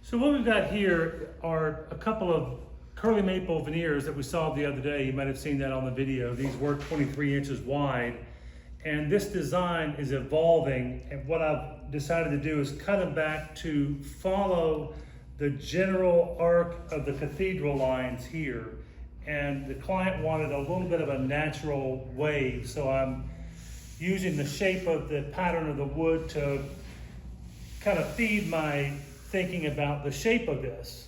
So what we've got here are a couple of curly maple veneers that we saw the other day. You might have seen that on the video. These were 23 inches wide. And this design is evolving, and what I've decided to do is cut them back to follow the general arc of the cathedral lines here. And the client wanted a little bit of a natural wave, so I'm using the shape of the pattern of the wood to kind of feed my thinking about the shape of this.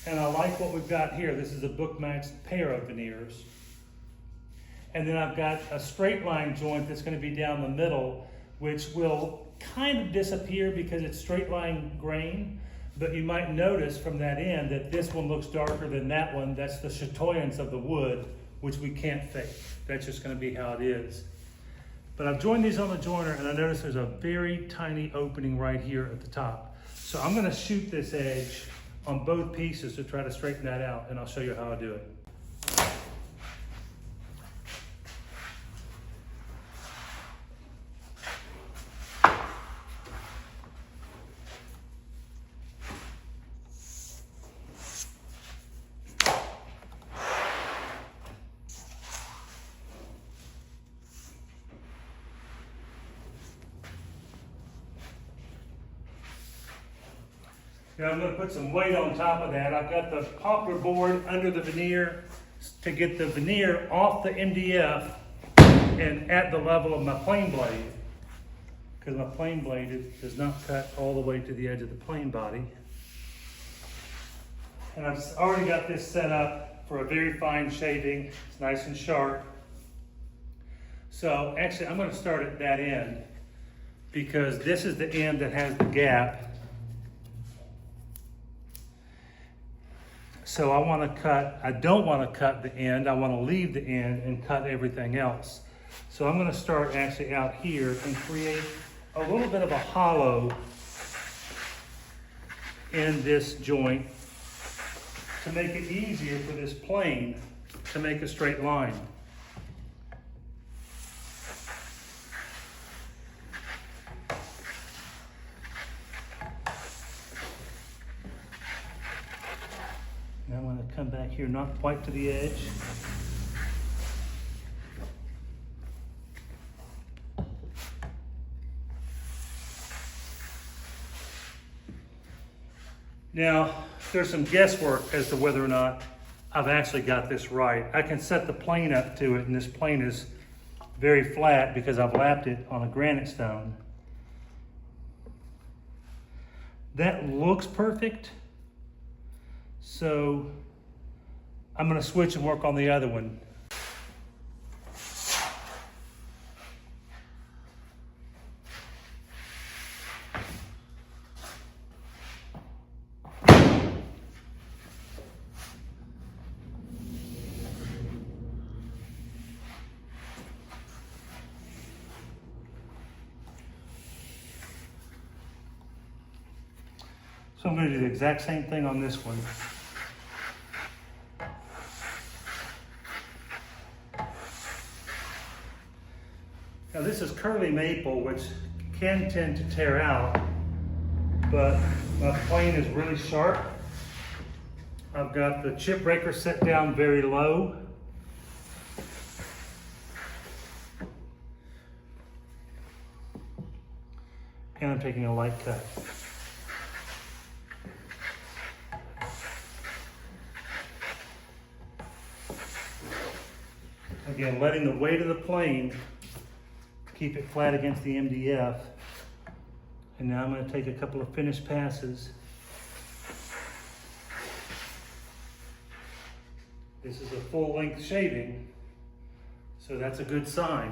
And I like what we've got here. This is a Bookmax pair of veneers. And then I've got a straight line joint that's going to be down the middle, which will kind of disappear because it's straight line grain. But you might notice from that end that this one looks darker than that one. That's the chatoyance of the wood, which we can't fake. That's just going to be how it is. But I've joined these on the joiner, and I notice there's a very tiny opening right here at the top. So I'm going to shoot this edge on both pieces to try to straighten that out, and I'll show you how I do it. Now I'm going to put some weight on top of that. I've got the poplar board under the veneer to get the veneer off the MDF and at the level of my plane blade, because my plane blade does not cut all the way to the edge of the plane body. And I've already got this set up for a very fine shaving. It's nice and sharp. So actually I'm going to start at that end, because this is the end that has the gap. So I don't want to cut the end, I want to leave the end and cut everything else. So I'm going to start actually out here and create a little bit of a hollow in this joint to make it easier for this plane to make a straight line. Now I'm going to come back here, not quite to the edge. Now, there's some guesswork as to whether or not I've actually got this right. I can set the plane up to it, and this plane is very flat because I've lapped it on a granite stone. That looks perfect. So I'm going to switch and work on the other one. So I'm going to do the exact same thing on this one. Now this is curly maple, which can tend to tear out, but my plane is really sharp. I've got the chip breaker set down very low. And I'm taking a light cut. Again, letting the weight of the plane keep it flat against the MDF. And now I'm going to take a couple of finished passes. This is a full length shaving, so that's a good sign.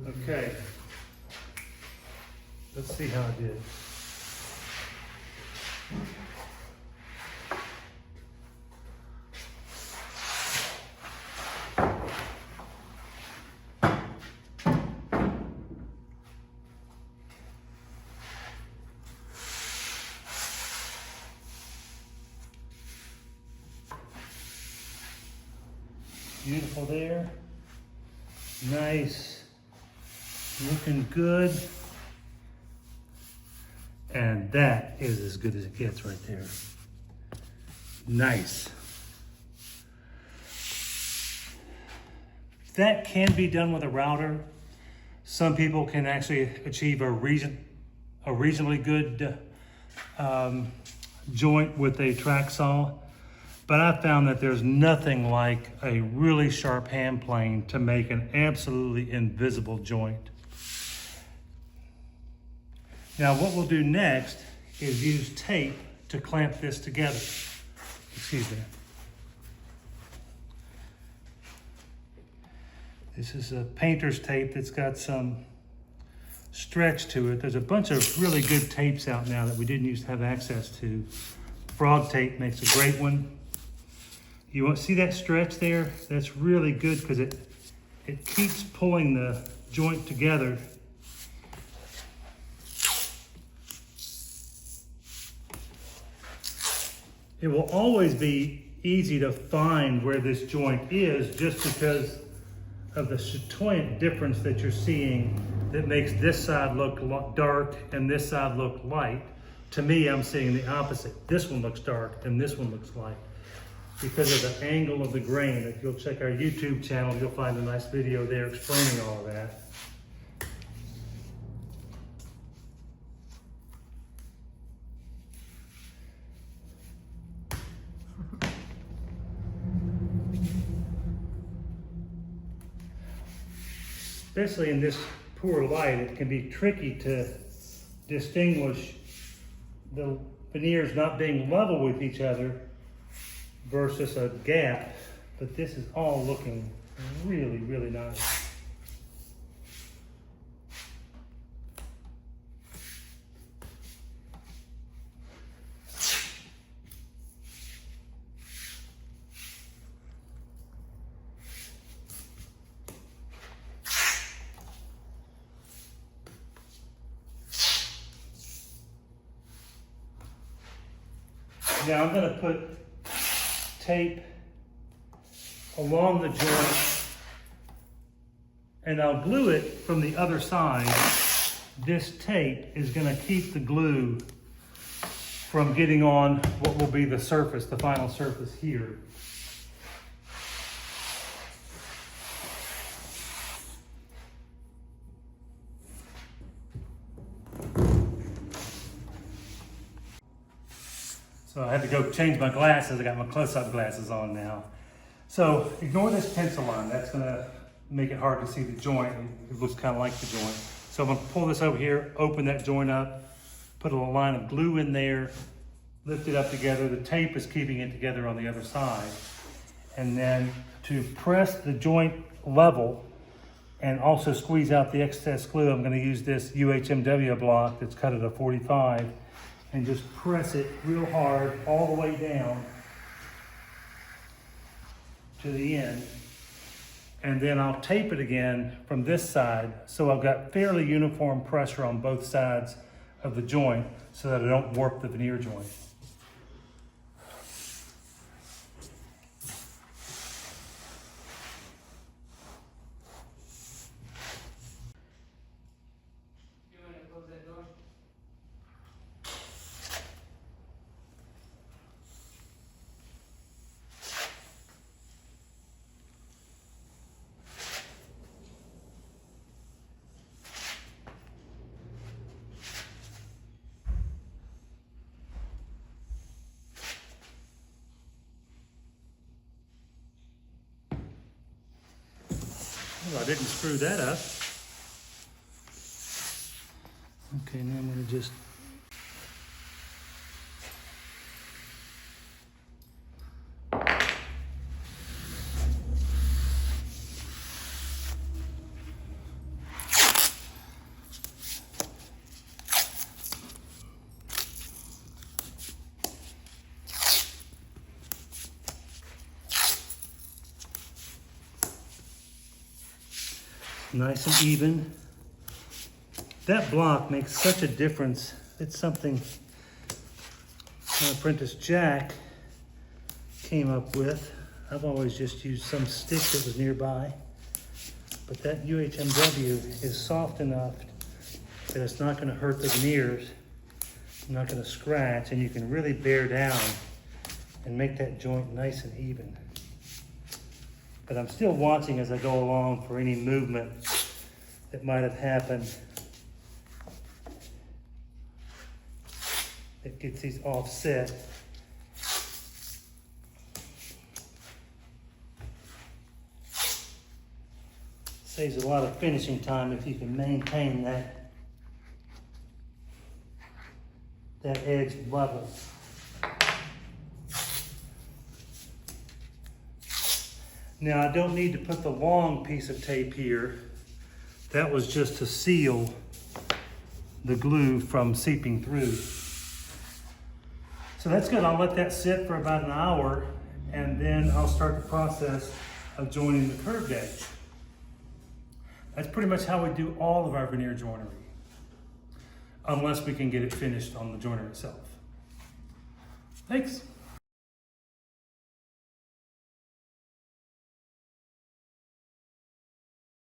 Okay. Let's see how I did. Beautiful there. Nice. Looking good. And that is as good as it gets right there. Nice. That can be done with a router. Some people can actually achieve a reasonably good joint with a track saw. But I found that there's nothing like a really sharp hand plane to make an absolutely invisible joint. Now what we'll do next is use tape to clamp this together. Excuse me. This is a painter's tape that's got some stretch to it. There's a bunch of really good tapes out now that we didn't used to have access to. Frog tape makes a great one. You want to see that stretch there? That's really good because it keeps pulling the joint together. It will always be easy to find where this joint is just because of the chatoyant difference that you're seeing that makes this side look dark and this side look light. To me, I'm seeing the opposite. This one looks dark and this one looks light because of the angle of the grain. If you'll check our YouTube channel, you'll find a nice video there explaining all of that. Especially in this poor light, it can be tricky to distinguish the veneers not being level with each other versus a gap, but this is all looking really, really nice. Now I'm going to put tape along the joint and I'll glue it from the other side. This tape is going to keep the glue from getting on what will be the surface, the final surface here. So I had to go change my glasses. I got my close-up glasses on now. So ignore this pencil line. That's gonna make it hard to see the joint. It looks kind of like the joint. So I'm gonna pull this over here, open that joint up, put a little line of glue in there, lift it up together. The tape is keeping it together on the other side. And then to press the joint level and also squeeze out the excess glue, I'm gonna use this UHMW block that's cut at a 45. And just press it real hard all the way down to the end. And then I'll tape it again from this side so I've got fairly uniform pressure on both sides of the joint so that I don't warp the veneer joint. Well, I didn't screw that up. Okay, now I'm going to just nice and even. That block makes such a difference. It's something my apprentice Jack came up with. I've always just used some stick that was nearby, but that UHMW is soft enough that it's not gonna hurt the veneers, not gonna scratch, and you can really bear down and make that joint nice and even. But I'm still watching as I go along for any movement that might have happened that gets these offset. Saves a lot of finishing time if you can maintain that edge level. Now I don't need to put the long piece of tape here. That was just to seal the glue from seeping through. So that's good. I'll let that sit for about an hour, and then I'll start the process of joining the curved edge. That's pretty much how we do all of our veneer joinery, unless we can get it finished on the joiner itself. Thanks.